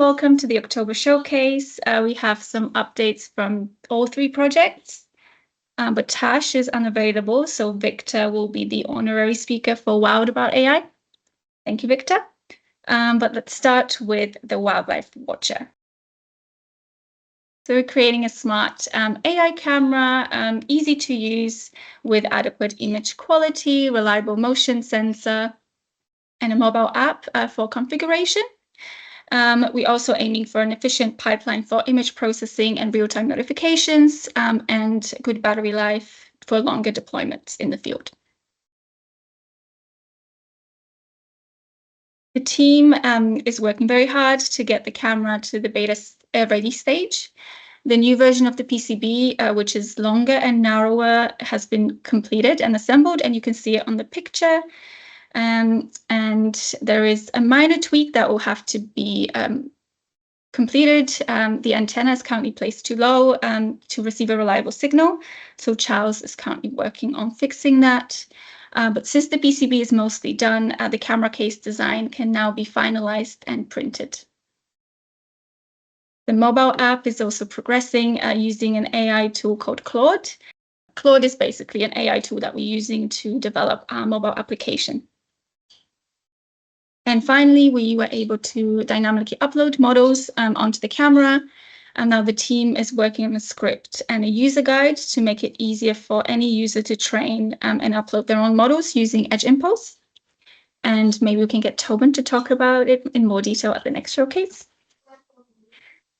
Welcome to the October Showcase. We have some updates from all three projects, but Tash is unavailable, so Victor will be the honorary speaker for Wild About AI. Thank you, Victor. But let's start with the Wildlife Watcher. So we're creating a smart AI camera, easy to use with adequate image quality, reliable motion sensor, and a mobile app for configuration. We're also aiming for an efficient pipeline for image processing and real-time notifications, and good battery life for longer deployments in the field. The team is working very hard to get the camera to the beta ready stage. The new version of the PCB, which is longer and narrower, has been completed and assembled, and you can see it on the picture. And there is a minor tweak that will have to be completed. The antenna is currently placed too low to receive a reliable signal. So Charles is currently working on fixing that. But since the PCB is mostly done, the camera case design can now be finalized and printed. The mobile app is also progressing using an AI tool called Claude. Claude is basically an AI tool that we're using to develop our mobile application. And finally, we were able to dynamically upload models onto the camera. And now the team is working on a script and a user guide to make it easier for any user to train and upload their own models using Edge Impulse. And maybe we can get Tobin to talk about it in more detail at the next showcase.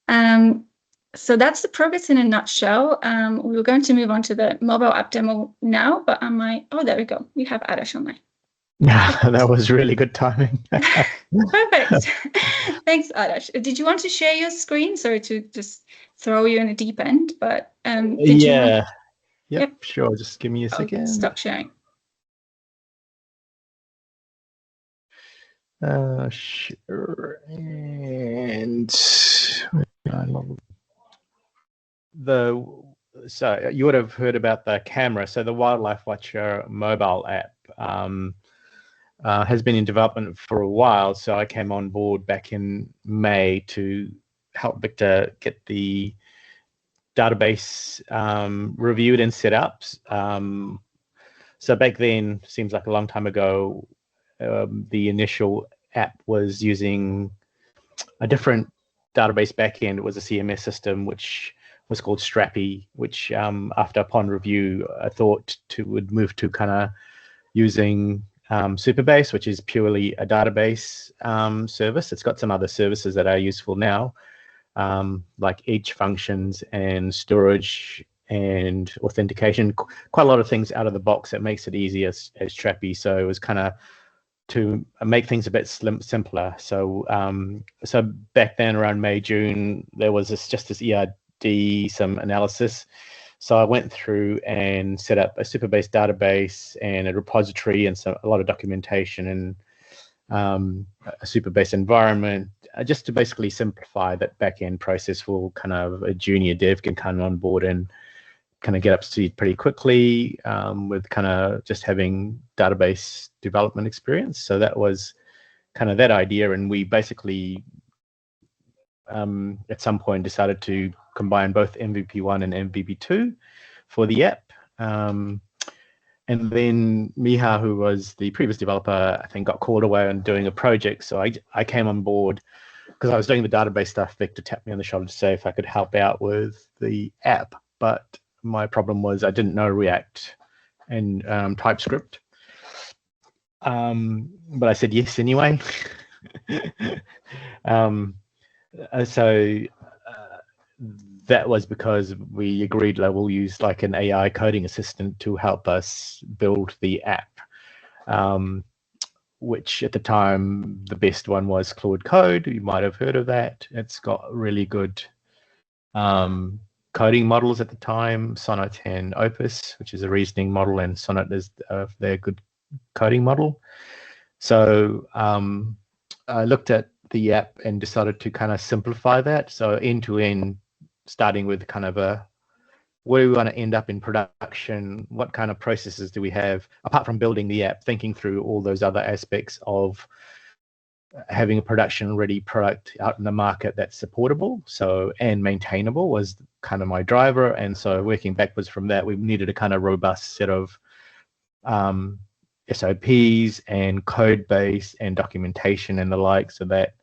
So that's the progress in a nutshell. We were going to move on to the mobile app demo now, but oh, there we go. We have Adash online. That was really good timing. Perfect. Thanks, Adash. Did you want to share your screen? Sorry to just throw you in a deep end, but Yep, sure. Just give me a second. Stop sharing. Sure. And so you would have heard about the camera. So the Wildlife Watcher mobile app has been in development for a while. So I came on board back in May to help Victor get the database reviewed and set up. So back then, seems like a long time ago, the initial app was using a different database backend. It was a CMS system, which was called Strapi, which upon review, I thought would move to kind of using Supabase, which is purely a database service. It's got some other services that are useful now, like edge functions and storage and authentication. Quite a lot of things out of the box that makes it easy as Strapi. So it was kind of to make things a bit simpler. So so back then around May, June, there was just this ERD, some analysis. So I went through and set up a Supabase database and a repository and a lot of documentation and a Supabase environment, just to basically simplify that back-end process for kind of a junior dev can come on board and kind of get up to speed pretty quickly with kind of just having database development experience. So that was kind of that idea. And we basically, at some point, decided to combine both MVP1 and MVP2 for the app. And then Miha, who was the previous developer, I think got called away on doing a project. So I came on board because I was doing the database stuff. Victor tapped me on the shoulder to say if I could help out with the app. But my problem was I didn't know React and TypeScript. But I said yes anyway. So that was because we agreed that we'll use like an AI coding assistant to help us build the app, which at the time, the best one was Claude Code. You might have heard of that. It's got really good coding models at the time, Sonnet and Opus, which is a reasoning model, and Sonnet is their good coding model. So I looked at the app and decided to kind of simplify that. So end to end, starting with kind of where we want to end up in production, what kind of processes do we have, apart from building the app, thinking through all those other aspects of having a production ready product out in the market that's supportable and maintainable was kind of my driver. And so working backwards from that, we needed a kind of robust set of SOPs and code base and documentation and the like, so that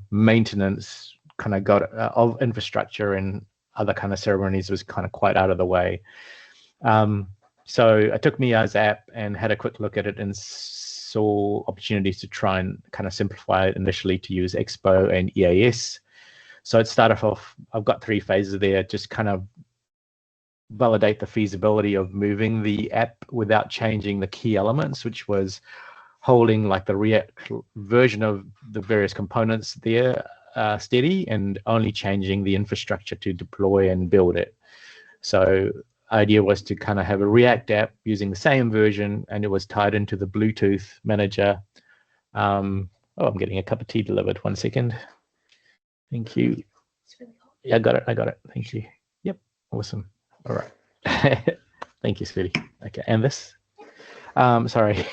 maintenance kind of got of infrastructure and other kind of ceremonies was kind of quite out of the way. So I took Mia's app and had a quick look at it and saw opportunities to try and kind of simplify it initially to use Expo and EAS. So it started off, I've got 3 phases there, just kind of validate the feasibility of moving the app without changing the key elements, which was holding like the React version of the various components there steady and only changing the infrastructure to deploy and build it. So idea was to kind of have a React app using the same version, and it was tied into the Bluetooth manager. Oh, I'm getting a cup of tea delivered. 1 second. Thank you. It's really hot. Yeah, I got it. Thank you. Yep, awesome. All right. Thank you, sweetie. Okay, and this? Sorry.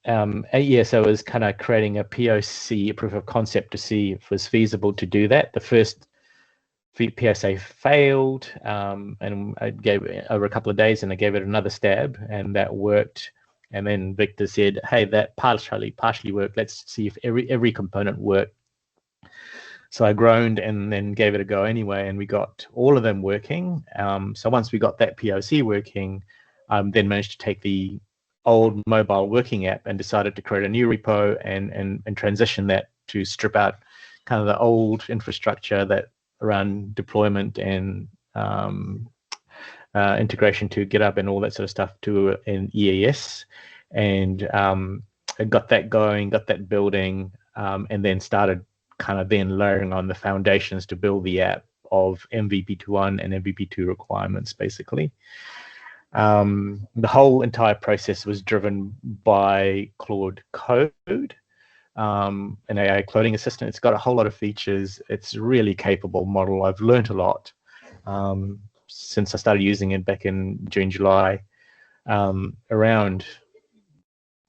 Yeah, so it was kind of creating a POC, a proof of concept, to see if it was feasible to do that. The first PSA failed, and I gave it over a couple of days, and I gave it another stab, and that worked. And then Victor said, "Hey, that partially worked. Let's see if every component worked." So I groaned and then gave it a go anyway, and we got all of them working. So once we got that POC working, then managed to take the old mobile working app and decided to create a new repo and transition that to strip out kind of the old infrastructure that around deployment and integration to GitHub and all that sort of stuff to an EAS, and got that going, got that building, and then started kind of then layering on the foundations to build the app of MVP2.1 and MVP2 requirements, basically. The whole entire process was driven by Claude Code, an AI coding assistant. It's got a whole lot of features. It's a really capable model. I've learned a lot since I started using it back in June, July, around,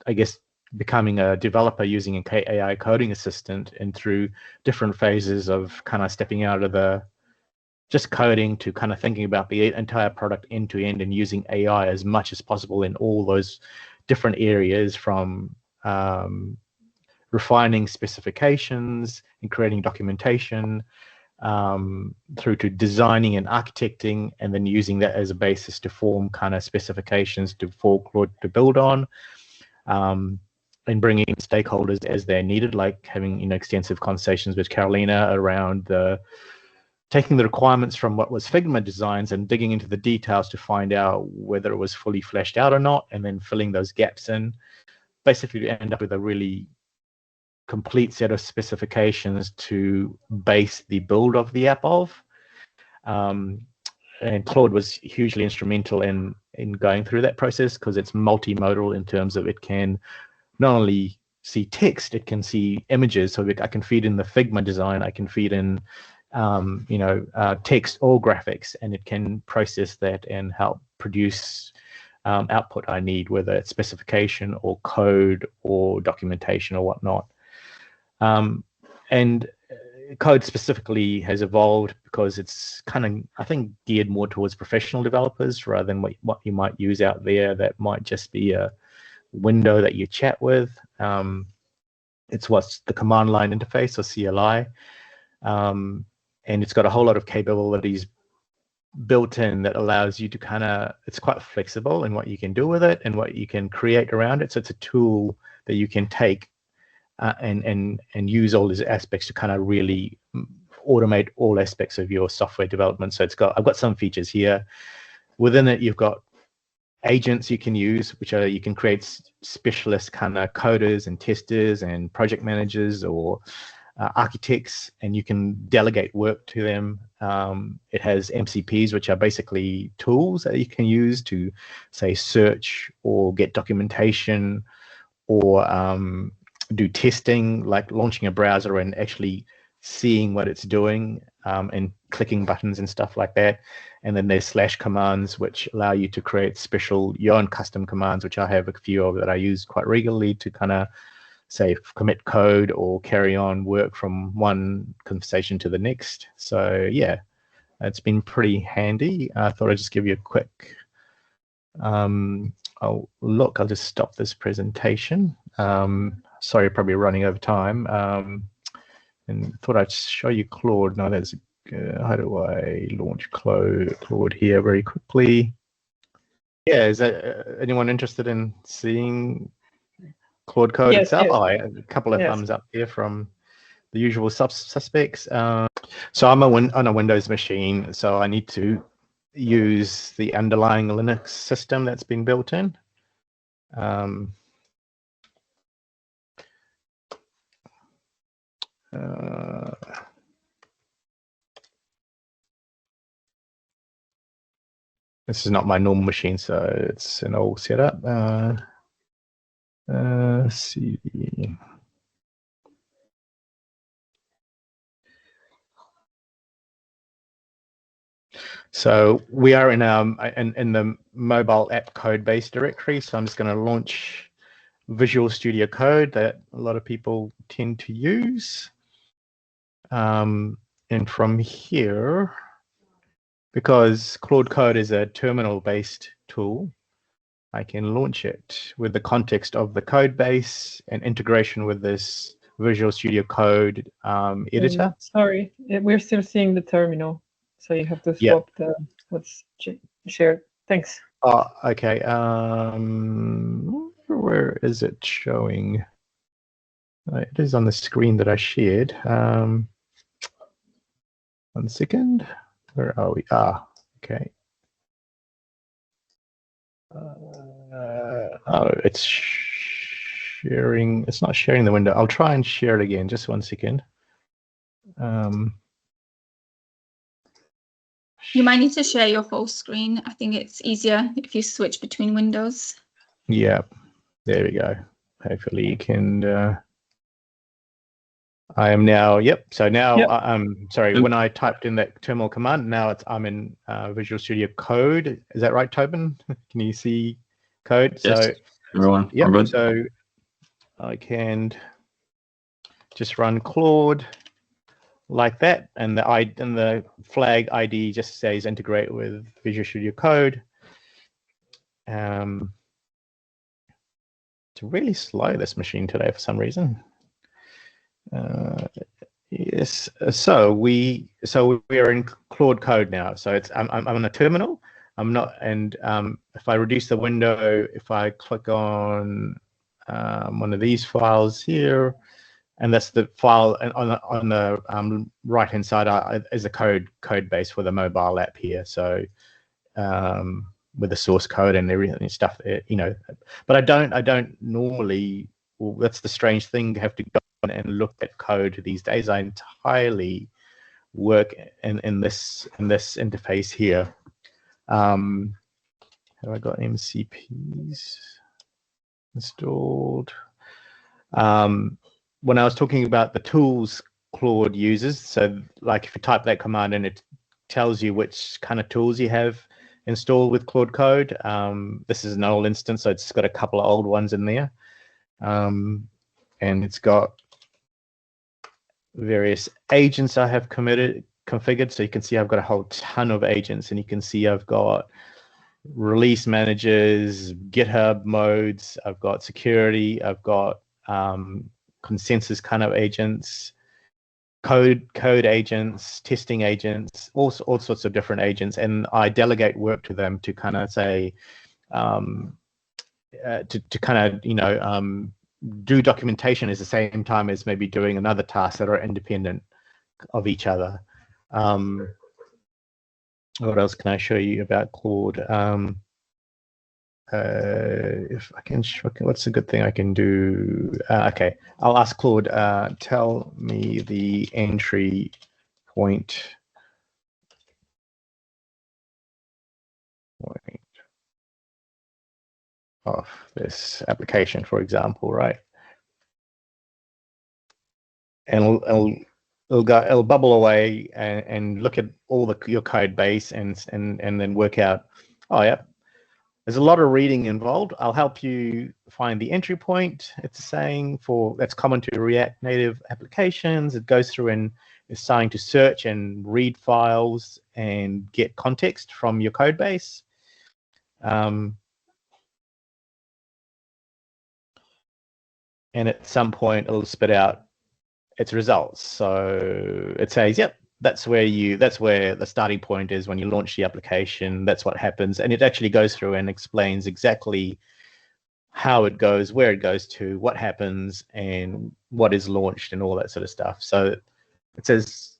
I guess, becoming a developer using an AI coding assistant, and through different phases of kind of stepping out of the just coding to kind of thinking about the entire product end to end and using AI as much as possible in all those different areas, from refining specifications and creating documentation, through to designing and architecting, and then using that as a basis to form kind of specifications for Claude to build on, and bringing in stakeholders as they're needed, like having extensive conversations with Carolina around taking the requirements from what was Figma designs and digging into the details to find out whether it was fully fleshed out or not, and then filling those gaps in, basically to end up with a really complete set of specifications to base the build of the app of. And Claude was hugely instrumental in going through that process, because it's multimodal in terms of it can not only see text, it can see images. So I can feed in the Figma design, I can feed in text or graphics, and it can process that and help produce output I need, whether it's specification or code or documentation or whatnot. And code specifically has evolved because it's kind of, I think, geared more towards professional developers rather than what you might use out there that might just be a window that you chat with. It's what's the command line interface, or CLI. And it's got a whole lot of capabilities built in that allows you to kind of, it's quite flexible in what you can do with it and what you can create around it. So it's a tool that you can take and use all these aspects to kind of really automate all aspects of your software development. So I've got some features here. Within it, you've got agents you can use, which are, you can create specialist kind of coders and testers and project managers or architects, and you can delegate work to them. It has MCPs, which are basically tools that you can use to, say, search or get documentation, or do testing, like launching a browser and actually seeing what it's doing. and clicking buttons and stuff like that. And then there's slash commands, which allow you to create special your own custom commands, which I have a few of that I use quite regularly to kind of say commit code or carry on work from one conversation to the next. So yeah, it's been pretty handy. I thought I'd just give you a quick I'll just stop this presentation. Sorry, probably running over time. And thought I'd show you Claude. Now there's how do I launch Claude here very quickly? Yeah, is that anyone interested in seeing Claude Code itself? Yes. Oh, a couple of thumbs up here from the usual suspects. So I'm on a Windows machine, so I need to use the underlying Linux system that's been built in. This is not my normal machine, so it's an old setup. CD. So we are in the mobile app code base directory. So I'm just going to launch Visual Studio Code that a lot of people tend to use. And from here, because Claude Code is a terminal-based tool, I can launch it with the context of the code base and integration with this Visual Studio Code editor. Sorry, we're still seeing the terminal, so you have to swap the what's shared. Thanks. Oh, okay. Where is it showing? It is on the screen that I shared. 1 second. Where are we? Okay. Oh, it's sharing. It's not sharing the window. I'll try and share it again. Just 1 second. You might need to share your full screen. I think it's easier if you switch between windows. Yeah, there we go. Hopefully you can. I am now. Yep. So now I'm sorry. When I typed in that terminal command, now I'm in Visual Studio Code. Is that right, Tobin? Can you see code? Yes. So everyone. Yep. So I can just run Claude like that, and the flag ID just says integrate with Visual Studio Code. It's really slow, this machine today, for some reason. Yes, so we are in Claude Code now. So I'm on a terminal. I'm not, and if I reduce the window, if I click on one of these files here, and that's the file, and on the right hand side is a code base for the mobile app here. So with the source code and everything and stuff, you know. But I don't normally. Well, that's the strange thing. Have to go and look at code these days. I entirely work in this interface here. Have I got MCPs installed? When I was talking about the tools Claude uses, so like if you type that command in, it tells you which kind of tools you have installed with Claude Code. This is an old instance, so it's got a couple of old ones in there. And it's got various agents I have configured. So you can see I've got a whole ton of agents, and you can see I've got release managers, GitHub modes, I've got security, I've got consensus kind of agents, code agents, testing agents, all sorts of different agents, and I delegate work to them to kind of say to kind of, you know, do documentation at the same time as maybe doing another task that are independent of each other. What else can I show you about Claude? If I can, what's a good thing I can do? Okay, I'll ask Claude, tell me the entry point of this application, for example, right? And it'll bubble away and look at all your code base and then work out, oh yeah, there's a lot of reading involved. I'll help you find the entry point. It's saying that's common to React Native applications. It goes through and is starting to search and read files and get context from your code base. And at some point, it'll spit out its results. So it says, yep, that's where the starting point is when you launch the application. That's what happens. And it actually goes through and explains exactly how it goes, where it goes to, what happens, and what is launched and all that sort of stuff. So it says,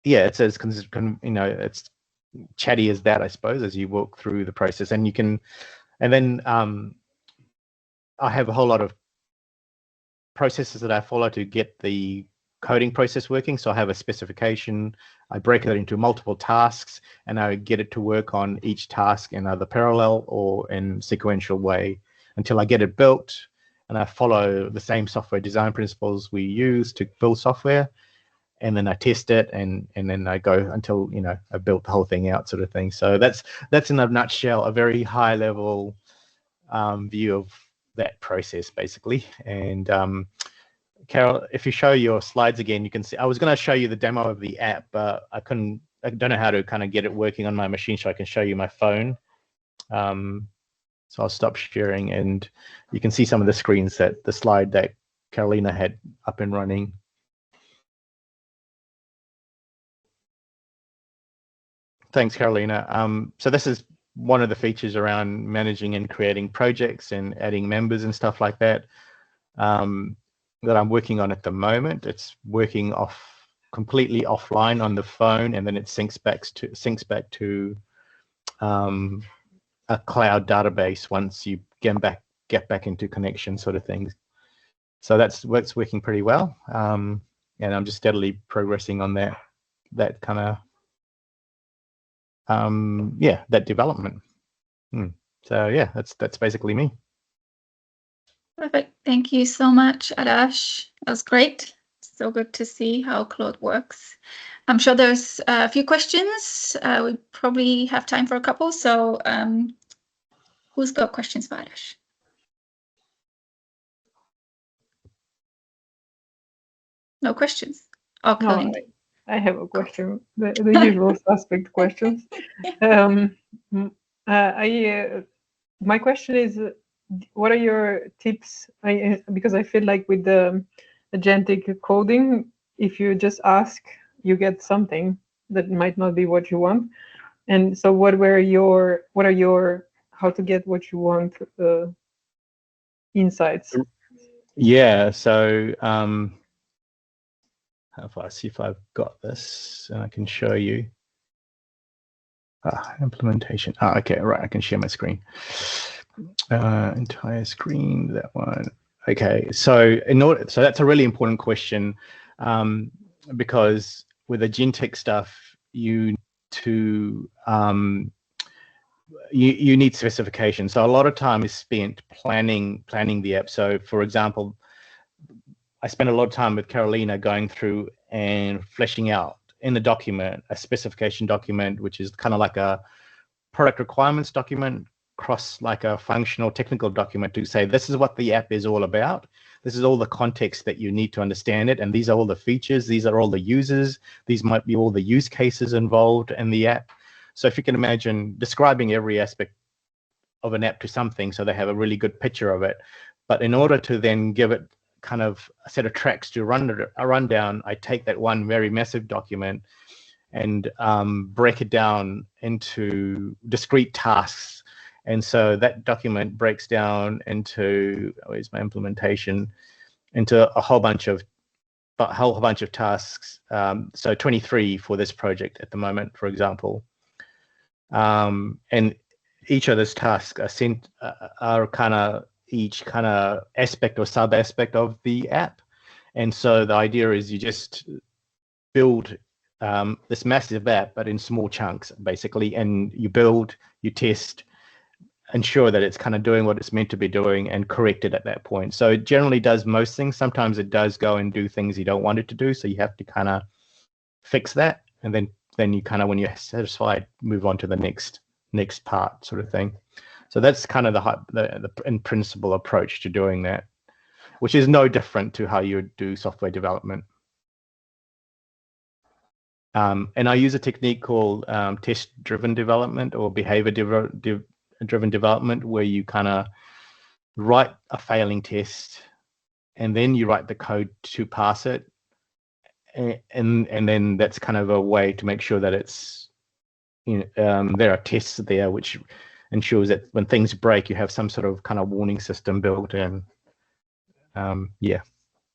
yeah, it says, it's chatty as that, I suppose, as you walk through the process. And you can, and then I have a whole lot of processes that I follow to get the coding process working. So I have a specification, I break it into multiple tasks, and I get it to work on each task in either parallel or in sequential way until I get it built. And I follow the same software design principles we use to build software. And then I test it, and then I go until I built the whole thing out, sort of thing. So that's in a nutshell a very high level view of that process, basically. And Carol, if you show your slides again, you can see I was going to show you the demo of the app, but I don't know how to kind of get it working on my machine, so I can show you my phone. So I'll stop sharing, and you can see some of the screens the slide that Carolina had up and running. Thanks, Carolina. So this is one of the features around managing and creating projects and adding members and stuff like that that I'm working on at the moment. It's working completely offline on the phone, and then it syncs back to a cloud database once you get back into connection, sort of things. So that's working pretty well, and I'm just steadily progressing on that kind of that development. So yeah, that's basically me. Perfect. Thank you so much, Adarsh. That was great. So good to see how Claude works. I'm sure there's a few questions. We probably have time for a couple. So who's got questions for Adarsh? No questions? Oh, no, I have a question. The usual suspect questions. My question is, what are your tips? Because I feel like with the agentic coding, if you just ask, you get something that might not be what you want. And so what are your how to get what you want insights? Yeah, so if I see if I've got this, and I can show you. Implementation. Okay, right. I can share my screen. Entire screen. That one. Okay. So so that's a really important question, because with agentic stuff, you need specification. So a lot of time is spent planning the app. So for example, I spent a lot of time with Carolina going through and fleshing out in the document a specification document, which is kind of like a product requirements document cross like a functional technical document to say this is what the app is all about. This is all the context that you need to understand it, and these are all the features, these are all the users, these might be all the use cases involved in the app. So if you can imagine describing every aspect of an app to something so they have a really good picture of it. But in order to then give it kind of a set of tracks to run down, I take that one very massive document and break it down into discrete tasks. And so that document breaks down into, where's my implementation, into a whole bunch of tasks. So 23 for this project at the moment, for example. And each of those tasks are kind of each kind of aspect or sub aspect of the app. And so the idea is you just build this massive app, but in small chunks, basically, and you build, you test, ensure that it's kind of doing what it's meant to be doing and correct it at that point. So it generally does most things. Sometimes it does go and do things you don't want it to do. So you have to kind of fix that. And then you kind of, when you're satisfied, move on to the next part sort of thing. So that's kind of the in principle approach to doing that, which is no different to how you would do software development. And I use a technique called test-driven development or behavior-driven development, where you kind of write a failing test and then you write the code to pass it. And then that's kind of a way to make sure that it's, there are tests there which ensures that when things break, you have some sort of kind of warning system built in. Yeah,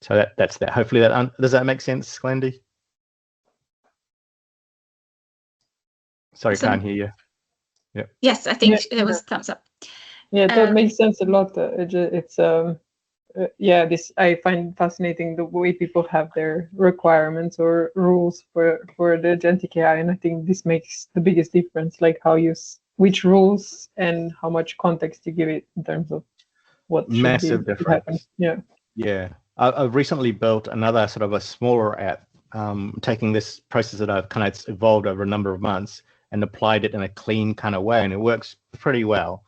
so that's that. Hopefully does that make sense, Glendy? Sorry, can't hear you. Yeah. Yes, I think there was thumbs up. Yeah, that makes sense a lot. It's this I find fascinating, the way people have their requirements or rules for the agentic AI, and I think this makes the biggest difference, like which rules and how much context you give it in terms of what massive should difference. Happen. Yeah. I've recently built another sort of a smaller app, taking this process that I've kind of evolved over a number of months and applied it in a clean kind of way, and it works pretty well.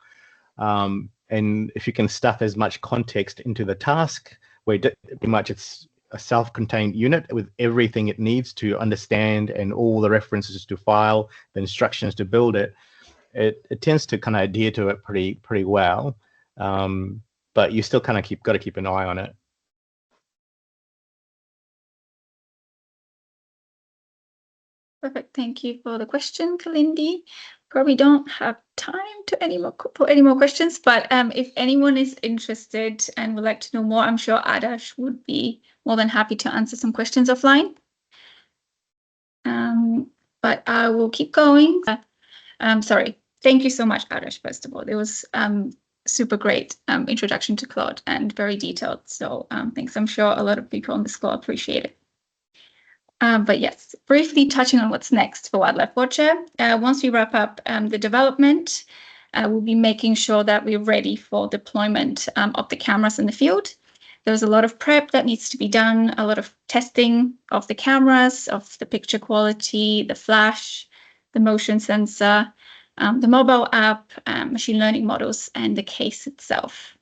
And if you can stuff as much context into the task, where pretty much it's a self-contained unit with everything it needs to understand and all the references to file, the instructions to build it, it tends to kind of adhere to it pretty well. But you still kind of got to keep an eye on it. Perfect. Thank you for the question, Kalindi. Probably don't have time to put any more questions, but if anyone is interested and would like to know more, I'm sure Adarsh would be more than happy to answer some questions offline. But I will keep going. Sorry. Thank you so much, Adarsh, first of all. It was super great introduction to Claude and very detailed. So thanks. I'm sure a lot of people on this call appreciate it. But yes, briefly touching on what's next for Wildlife Watcher. Once we wrap up the development, we'll be making sure that we're ready for deployment of the cameras in the field. There's a lot of prep that needs to be done, a lot of testing of the cameras, of the picture quality, the flash, the motion sensor, the mobile app, machine learning models, and the case itself.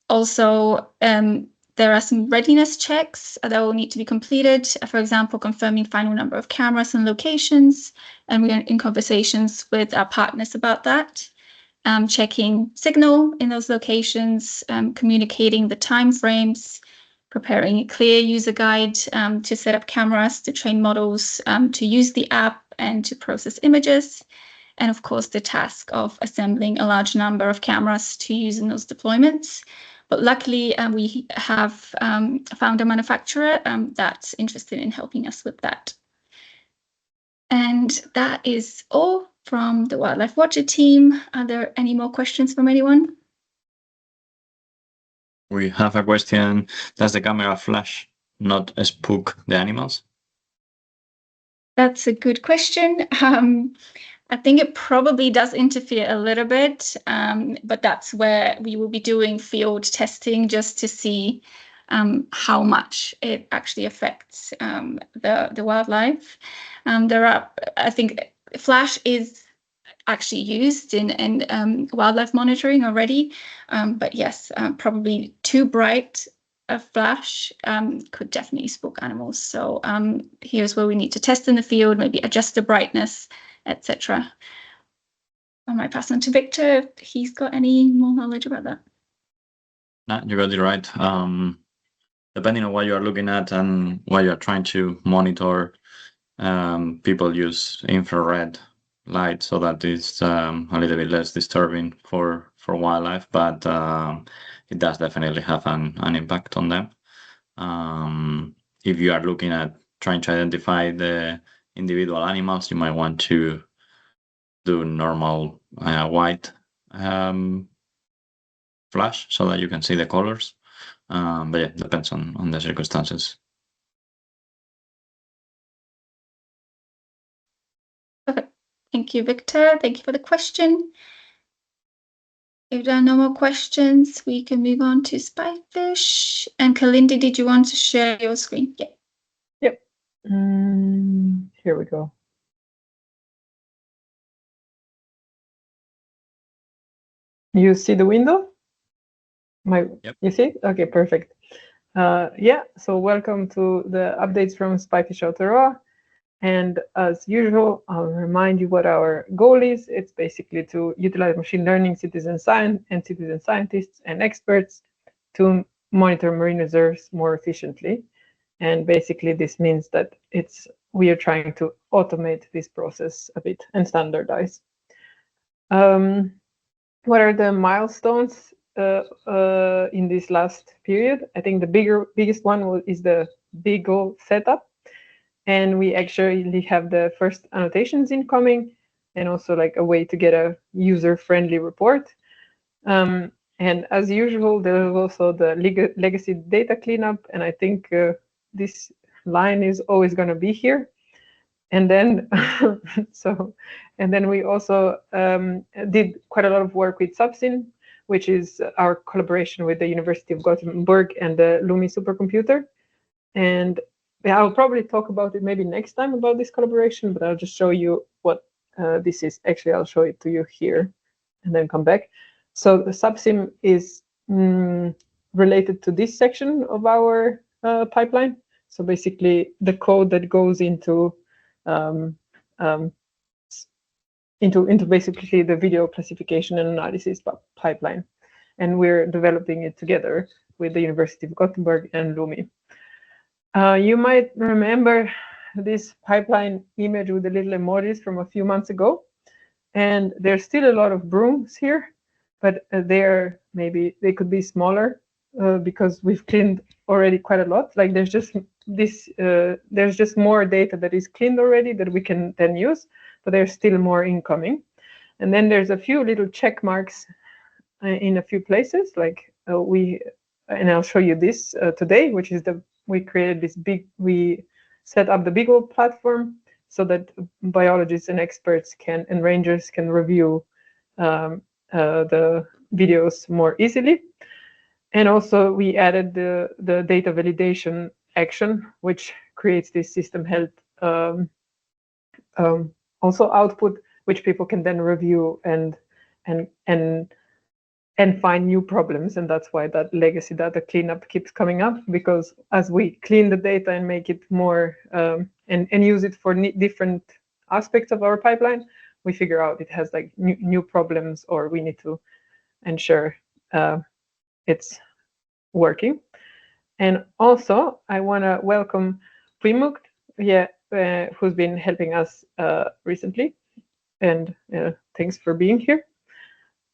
Also, there are some readiness checks that will need to be completed. For example, confirming final number of cameras and locations. And we are in conversations with our partners about that. Checking signal in those locations, communicating the timeframes, preparing a clear user guide to set up cameras, to train models, to use the app and to process images. And of course, the task of assembling a large number of cameras to use in those deployments. But luckily, we have found a manufacturer that's interested in helping us with that. And that is all from the Wildlife Watcher team. Are there any more questions from anyone? We have a question. Does the camera flash not spook the animals? That's a good question. I think it probably does interfere a little bit, but that's where we will be doing field testing just to see how much it actually affects the wildlife. I think flash is actually used in wildlife monitoring already, but yes, probably too bright a flash could definitely spook animals. So here's where we need to test in the field, maybe adjust the brightness, etc. I might pass on to Victor if he's got any more knowledge about that. No, you got it right. Depending on what you are looking at and what you are trying to monitor, people use infrared light so that it's a little bit less disturbing for wildlife, but it does definitely have an impact on them. If you are looking at trying to identify the individual animals, you might want to do normal white flash so that you can see the colors. But yeah, it depends on the circumstances. Perfect. Thank you, Victor. Thank you for the question. If there are no more questions, we can move on to Spyfish. And Kalindi, did you want to share your screen? Yeah. Yep. Here we go. You see the window? Yep. You see it? Okay, perfect. Yeah, so welcome to the updates from Spyfish Aotearoa. And as usual, I'll remind you what our goal is. It's basically to utilize machine learning, citizen science, and citizen scientists and experts to monitor marine reserves more efficiently. And basically, this means that we are trying to automate this process a bit and standardize. What are the milestones in this last period? I think the biggest one is the Beagle setup. And we actually have the first annotations incoming, and also like a way to get a user-friendly report. And as usual, there's also the legacy data cleanup, and I think this line is always going to be here. And then, and then we also did quite a lot of work with Subsim, which is our collaboration with the University of Gothenburg and the LUMI supercomputer. And yeah, I'll probably talk about it maybe next time about this collaboration, but I'll just show you what this is. Actually, I'll show it to you here and then come back. So the Subsim is related to this section of our pipeline. So basically the code that goes into basically the video classification and analysis pipeline. And we're developing it together with the University of Gothenburg and LUMI. You might remember this pipeline image with the little emojis from a few months ago. And there's still a lot of brooms here, but they could be smaller because we've cleaned already quite a lot. Like there's just more data that is cleaned already that we can then use, but there's still more incoming. And then there's a few little check marks in a few places, like and I'll show you this today, which is we created we set up the Beagle platform so that biologists and experts and rangers can review the videos more easily. And also we added the data validation action, which creates this system health also output, which people can then review and find new problems. And that's why that legacy data cleanup keeps coming up, because as we clean the data and make it more and use it for different aspects of our pipeline, we figure out it has like new problems, or we need to ensure it's working. And also I want to welcome Primuk, who's been helping us recently, and thanks for being here.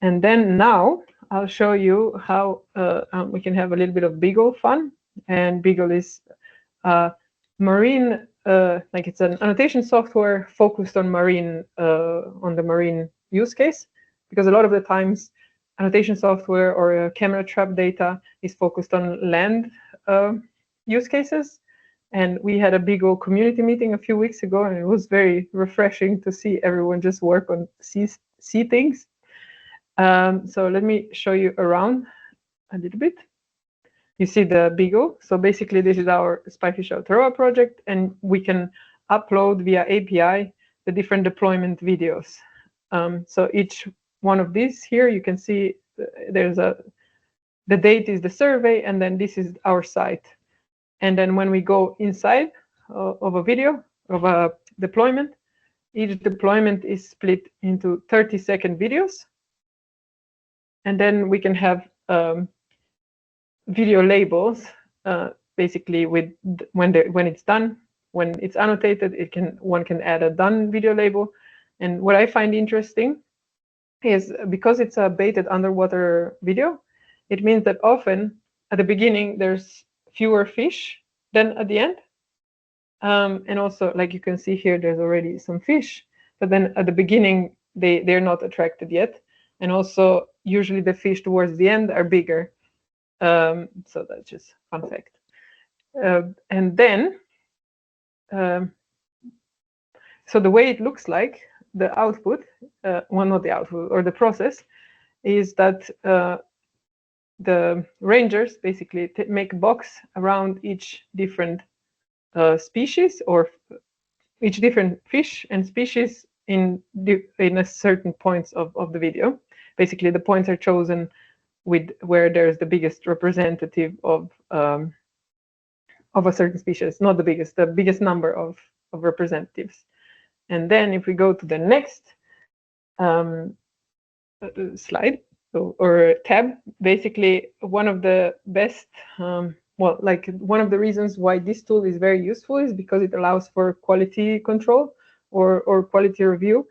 And then now I'll show you how we can have a little bit of Beagle fun. And Beagle is marine, like it's an annotation software focused on the marine use case, because a lot of the times annotation software or camera trap data is focused on land use cases. And we had a Beagle community meeting a few weeks ago, and it was very refreshing to see everyone just work on sea things. So let me show you around a little bit. You see the Beagle. So basically this is our Spyfish Aotearoa project, and we can upload via API the different deployment videos. So each one of these here, you can see the date is the survey, and then this is our site. And then when we go inside of a video, of a deployment, each deployment is split into 30-second videos. And then we can have video labels, basically with when it's done, when it's annotated, one can add a done video label. And what I find interesting is, because it's a baited underwater video, it means that often at the beginning there's fewer fish than at the end. And also, like you can see here, there's already some fish, but then at the beginning they're not attracted yet. And also usually the fish towards the end are bigger. So that's just fun fact. And then, so the way it looks like, the output, well, not the output, or the process, is that the rangers basically make a box around each different species, or each different fish and species in a certain points of the video. Basically, the points are chosen with where there's the biggest representative of a certain species, not the biggest number of representatives. And then if we go to the next slide or tab, basically one of the best, well, like one of the reasons why this tool is very useful is because it allows for quality control or quality review,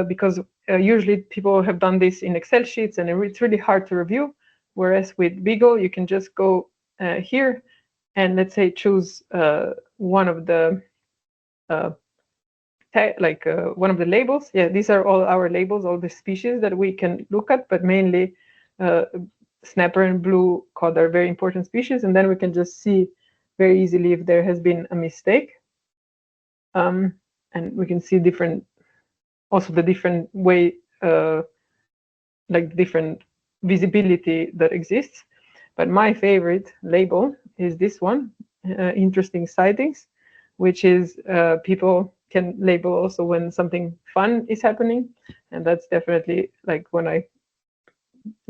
because usually people have done this in Excel sheets and it's really hard to review. Whereas with Beagle, you can just go here and let's say choose one of the one of the labels. Yeah, these are all our labels, all the species that we can look at, but mainly snapper and blue cod are very important species, and then we can just see very easily if there has been a mistake. And we can see also the different way, like different visibility that exists. But my favorite label is this one, interesting sightings, which is people can label also when something fun is happening. And that's definitely like when I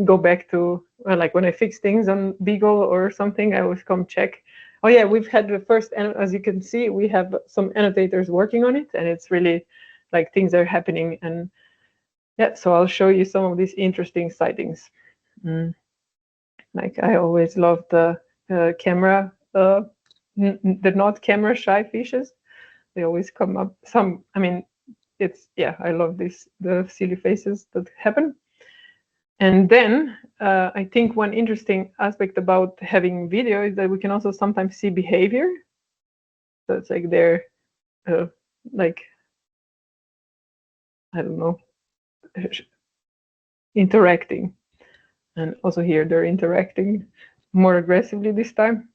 go back to, like when I fix things on Beagle or something, I always come check. Oh yeah, we've had the first, as you can see, we have some annotators working on it, and it's really like things are happening. And yeah, so I'll show you some of these interesting sightings. Like I always love the camera, the not camera shy fishes. They always come up. Some, I mean, it's, yeah, I love the silly faces that happen. And then I think one interesting aspect about having video is that we can also sometimes see behavior. So it's like they're like, I don't know, interacting. And also here they're interacting more aggressively this time.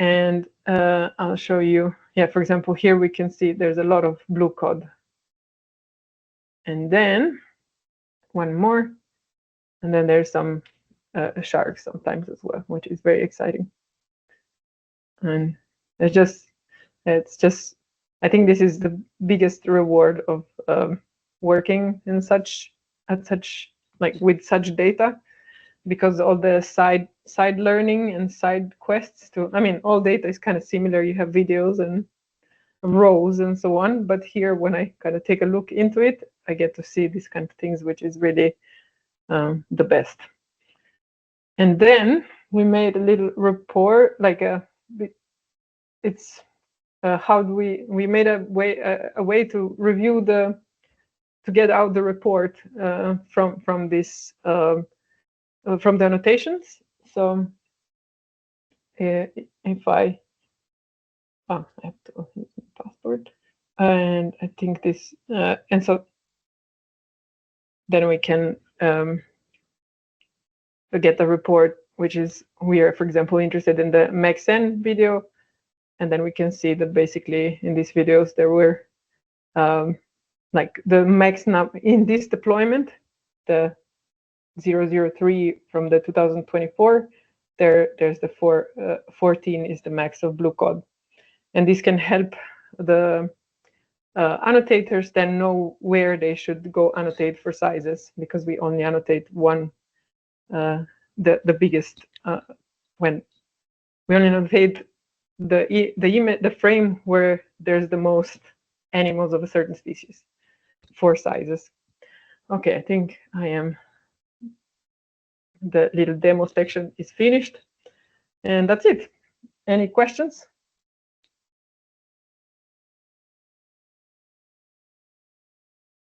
And I'll show you, yeah, for example, here we can see there's a lot of blue cod. And then one more. And then there's some sharks sometimes as well, which is very exciting. And it's just, I think this is the biggest reward of working in with such data, because all the side learning and side quests I mean, all data is kind of similar. You have videos and rows and so on, but here when I kind of take a look into it, I get to see these kind of things, which is really the best. And then we made a little report, like it's how do we made a way to review to get out the report from this from the annotations. So if I have to use my password, and I think this and so then we can get the report, which is we are, for example, interested in the MaxN video, and then we can see that basically in these videos there were like the max number in this deployment, the 003 from the 2024. There's the 14 is the max of blue cod, and this can help the annotators then know where they should go annotate for sizes, because we only annotate one, the biggest, when we only annotate the frame where there's the most animals of a certain species for sizes. Okay, I think the little demo section is finished, and that's it. Any questions?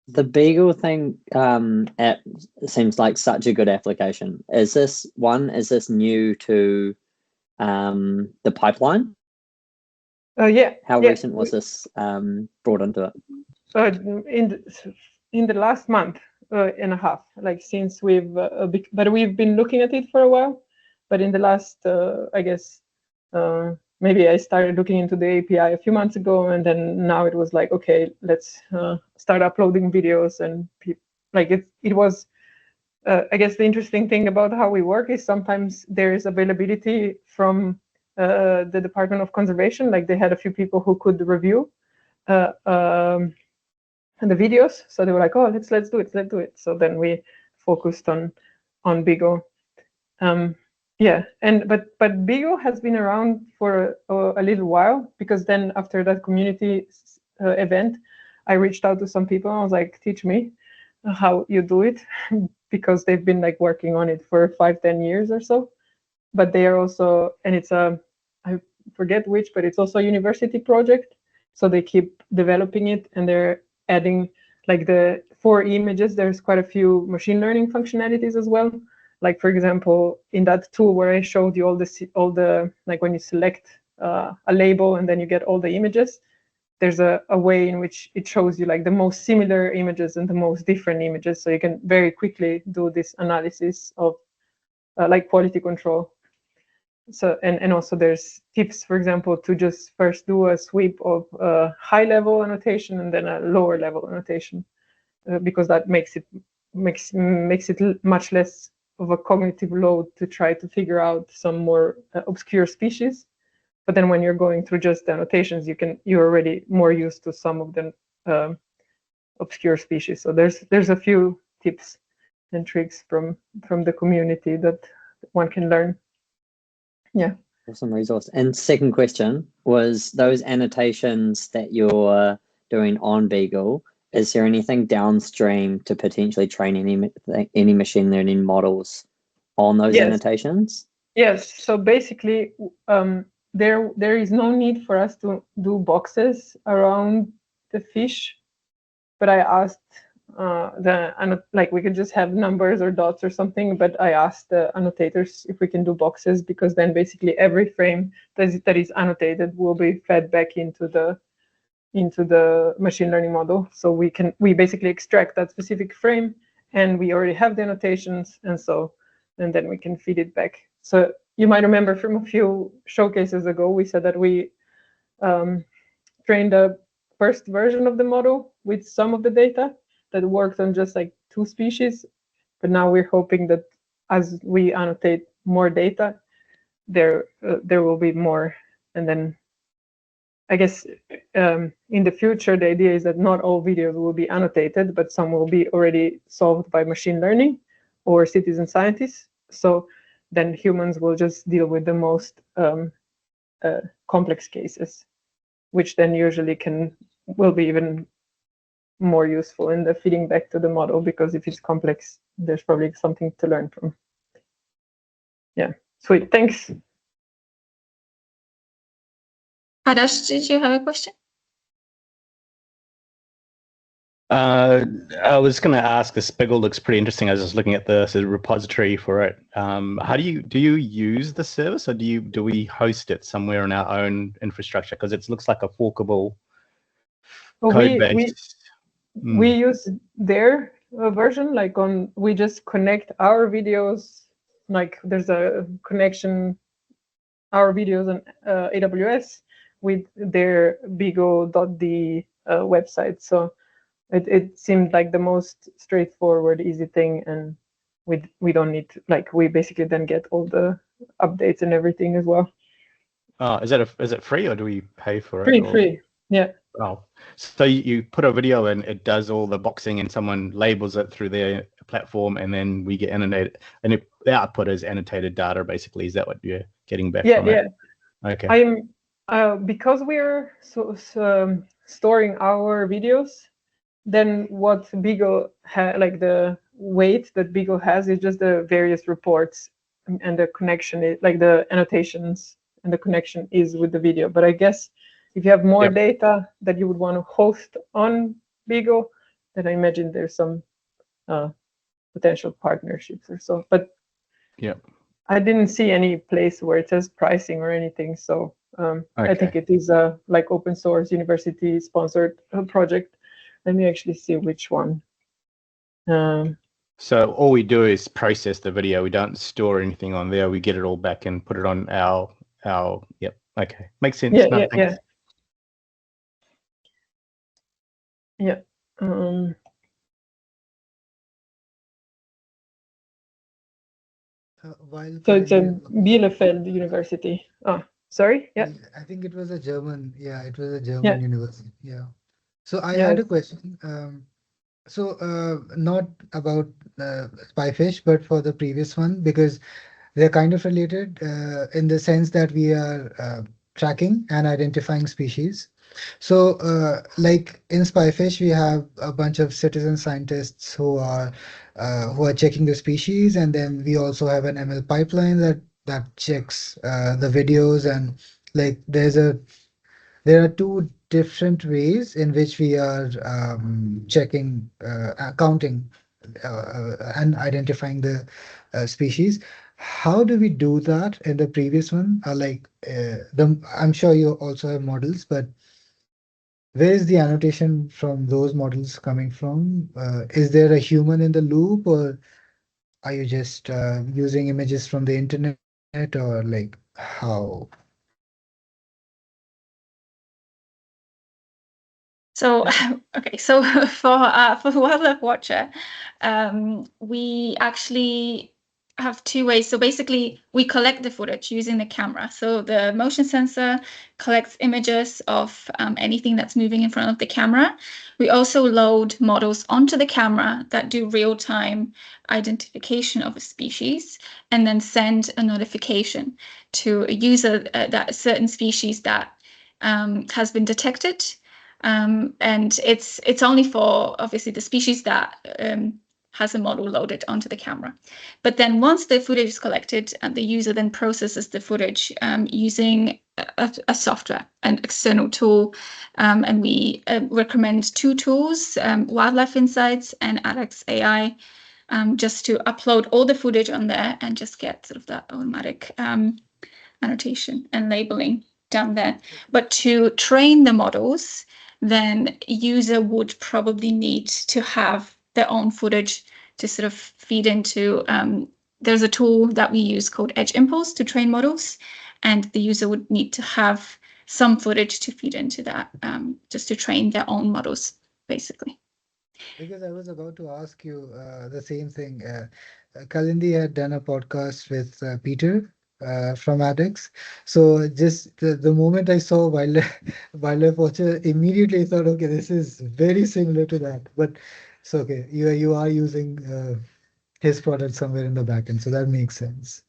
The Beagle thing app seems like such a good application. Is this new to the pipeline? Yeah. How recent was this brought into it? In the last month and a half, like since but we've been looking at it for a while. But in the last, I guess, maybe I started looking into the API a few months ago, and then now it was like, okay, let's start uploading videos, and like it was I guess the interesting thing about how we work is sometimes there's availability from the Department of Conservation. Like they had a few people who could review the videos, so they were like, "Oh, let's do it." So then we focused on Beagle. Yeah, but Beagle has been around for a little while, because then after that community event, I reached out to some people. I was like, "Teach me how you do it," because they've been like working on it for 5-10 years or so. But they are also, and it's I forget which, but it's also a university project. So they keep developing it, and they're adding, like, for images, there's quite a few machine learning functionalities as well. Like, for example, in that tool where I showed you all the like when you select a label and then you get all the images, there's a way in which it shows you like the most similar images and the most different images, so you can very quickly do this analysis of like quality control. So and also there's tips, for example, to just first do a sweep of high level annotation and then a lower level annotation, because that makes it much less of a cognitive load to try to figure out some more obscure species. But then when you're going through just the annotations, you're already more used to some of the obscure species. So there's a few tips and tricks from the community that one can learn. Yeah. Awesome resource. And second question was, those annotations that you're doing on Beagle, is there anything downstream to potentially train any machine learning models on those annotations? Yes. So basically, there is no need for us to do boxes around the fish, but I asked like we could just have numbers or dots or something, but I asked the annotators if we can do boxes, because then basically every frame that is annotated will be fed back into the machine learning model. So we basically extract that specific frame, and we already have the annotations, and then we can feed it back. So you might remember from a few showcases ago, we said that we trained a first version of the model with some of the data that worked on just like 2 species. But now we're hoping that as we annotate more data, there will be more. And then I guess in the future, the idea is that not all videos will be annotated, but some will be already solved by machine learning or citizen scientists. So then humans will just deal with the most complex cases, which then usually will be even more useful in the feeding back to the model, because if it's complex, there's probably something to learn from. Yeah, sweet, thanks. Adash, did you have a question? I was going to ask, the Beagle looks pretty interesting. I was just looking at the repository for it. How do you use the service, or do we host it somewhere in our own infrastructure? Because it looks like a forkable code base. We use their version, like we just connect our videos, like there's a connection, our videos on AWS with their Beagle.d website. So it seemed like the most straightforward, easy thing, and we don't need to, like, we basically then get all the updates and everything as well. Oh, is it free, or do we pay for it? Free, yeah. Oh, so you put a video and it does all the boxing, and someone labels it through their platform, and then we get annotated, and the output is annotated data, basically. Is that what you're getting back from it? Okay. I'm because we're storing our videos, then what Beagle like the weight that Beagle has is just the various reports, and the connection is like the annotations, and the connection is with the video. But I guess if you have more data that you would want to host on Beagle, then I imagine there's some potential partnerships or so. But I didn't see any place where it says pricing or anything. So I think it is a like open source university sponsored project. Let me actually see which one. So all we do is process the video. We don't store anything on there. We get it all back and put it on our. Yep. Okay. Makes sense. Yeah. While So it's a Columbia, Bielefeld University. Oh, sorry. Yeah. I think it was a German. Yeah, it was a German university. Yeah. So I Yes. had a question. So not about Spyfish, but for the previous one, because they're kind of related in the sense that we are tracking and identifying species. So, like in Spyfish, we have a bunch of citizen scientists who are checking the species, and then we also have an ML pipeline that checks the videos, and like there are two different ways in which we are checking, counting, and identifying the species. How do we do that in the previous one? I'm sure you also have models, but where is the annotation from those models coming from? Is there a human in the loop, or are you just using images from the internet, or like how? So, okay, so for Wildlife Watcher, we actually have two ways. So basically, we collect the footage using the camera. So the motion sensor collects images of anything that's moving in front of the camera. We also load models onto the camera that do real-time identification of a species, and then send a notification to a user that a certain species that has been detected. And it's only for obviously the species that has a model loaded onto the camera. But then once the footage is collected, the user then processes the footage using a software, an external tool. And we recommend two tools, Wildlife Insights and Alex AI, just to upload all the footage on there and just get sort of that automatic annotation and labeling down there. But to train the models, then user would probably need to have their own footage to sort of feed into. There's a tool that we use called Edge Impulse to train models, and the user would need to have some footage to feed into that, just to train their own models, basically. Because I was about to ask you the same thing. Kalindi had done a podcast with Peter from ADEX. So just the moment I saw Wildlife Watcher, immediately I thought, okay, this is very similar to that. But it's okay. You are using his product somewhere in the backend, so that makes sense.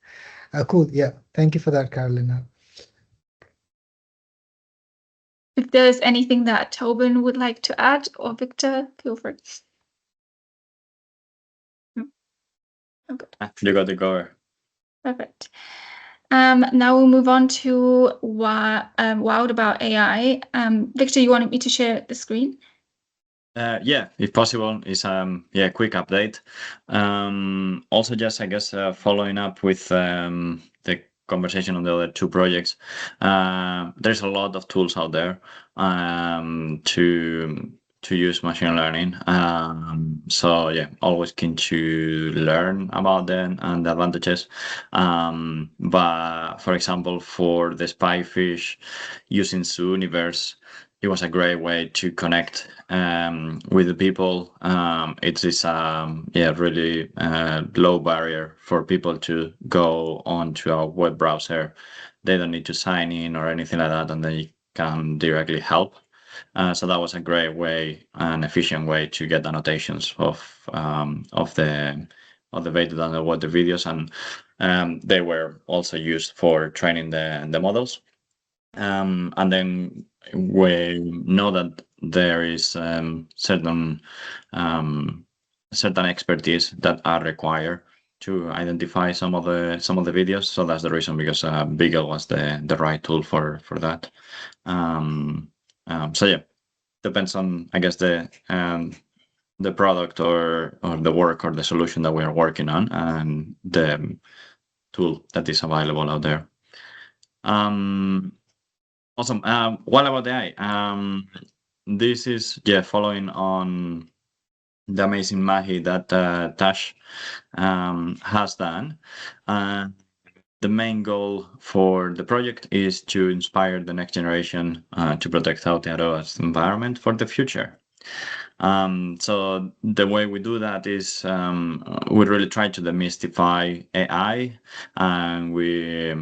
Cool. Yeah. Thank you for that, Carolina. If there's anything that Tobin would like to add, or Victor, feel free. Okay. You got the cover. Perfect. Now we'll move on to Wild about AI. Victor, you wanted me to share the screen? Yeah, if possible, is quick update. Also, just I guess following up with the conversation on the other two projects. There's a lot of tools out there to use machine learning. So yeah, always keen to learn about them and the advantages. But for example, for the Spyfish using Zooniverse, it was a great way to connect with the people. It is really low barrier for people to go onto our web browser. They don't need to sign in or anything like that, and they can directly help. So that was a great way, an efficient way to get annotations of the video and what the videos, and they were also used for training the models. And then we know that there is certain expertise that are required to identify some of the videos. So that's the reason, because Beagle was the right tool for that. So yeah, depends on, I guess, the product or the work or the solution that we are working on, and the tool that is available out there. Awesome. What about AI? This is following on the amazing Mahi that Tash has done. The main goal for the project is to inspire the next generation to protect Aotearoa's environment for the future. So the way we do that is we really try to demystify AI, and we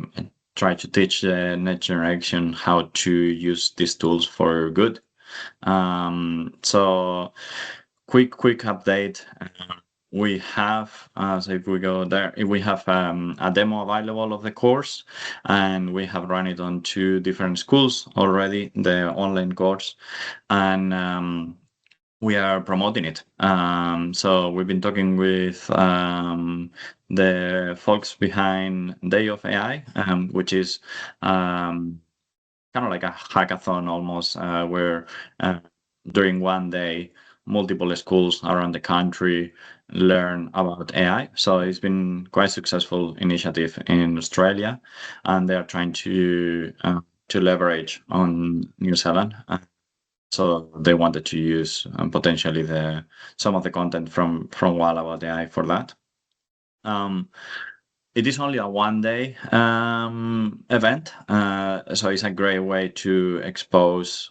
try to teach the next generation how to use these tools for good. So quick update. We have, so if we go there, we have a demo available of the course, and we have run it on 2 different schools already, the online course, and we are promoting it. So we've been talking with the folks behind Day of AI, which is kind of like a hackathon almost, where during one day, multiple schools around the country learn about AI. So it's been quite successful initiative in Australia, and they are trying to leverage on New Zealand. So they wanted to use potentially some of the content from What About AI for that. It is only a 1-day event, so it's a great way to expose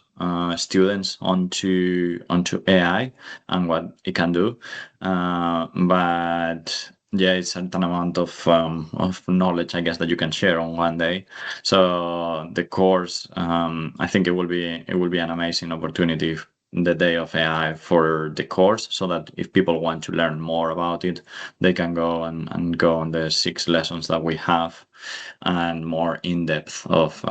students onto AI and what it can do. But yeah, it's a certain amount of knowledge, I guess, that you can share on 1 day. So the course, I think it will be an amazing opportunity, the Day of AI, for the course, so that if people want to learn more about it, they can go and go on the 6 lessons that we have, and more in depth of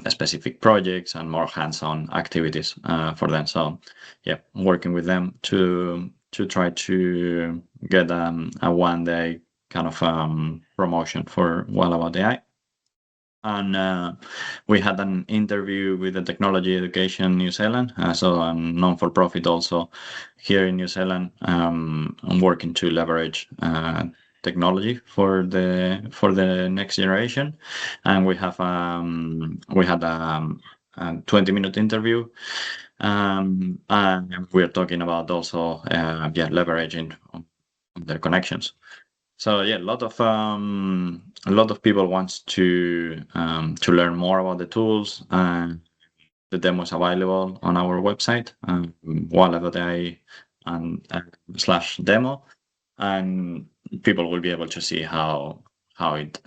specific projects and more hands-on activities for them. So yeah, working with them to try to get a 1-day kind of promotion for What About AI. And we had an interview with the Technology Education New Zealand, so I'm non-for-profit also here in New Zealand. I'm working to leverage technology for the next generation, and we had a 20-minute interview, and we're talking about also leveraging on their connections. So yeah, a lot of people wants to learn more about the tools, and the demo is available on our website, Walla.ai and /demo, and people will be able to see how it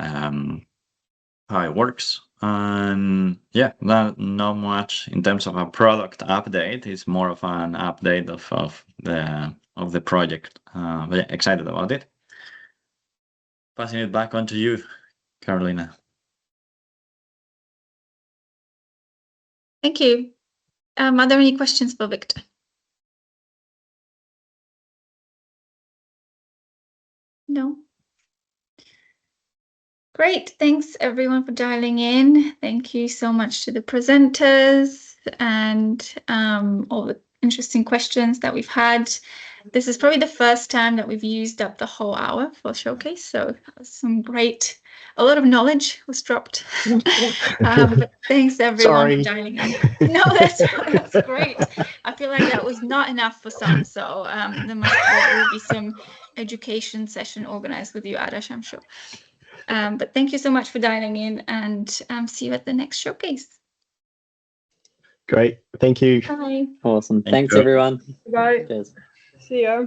works. And yeah, not much in terms of a product update. It's more of an update of the project. But yeah, excited about it. Passing it back on to you, Carolina. Thank you. Are there any questions for Victor? No. Great. Thanks everyone for dialing in. Thank you so much to the presenters and all the interesting questions that we've had. This is probably the first time that we've used up the whole hour for Showcase, so a lot of knowledge was dropped. But thanks everyone for dialing in. No, that's great. I feel like that was not enough for some, so there will be some education session organized with you, Adarsh, I'm sure. But thank you so much for dialing in, and see you at the next Showcase. Great. Thank you. Bye. Awesome. Thank Thanks, you. everyone. Bye. Cheers. See ya.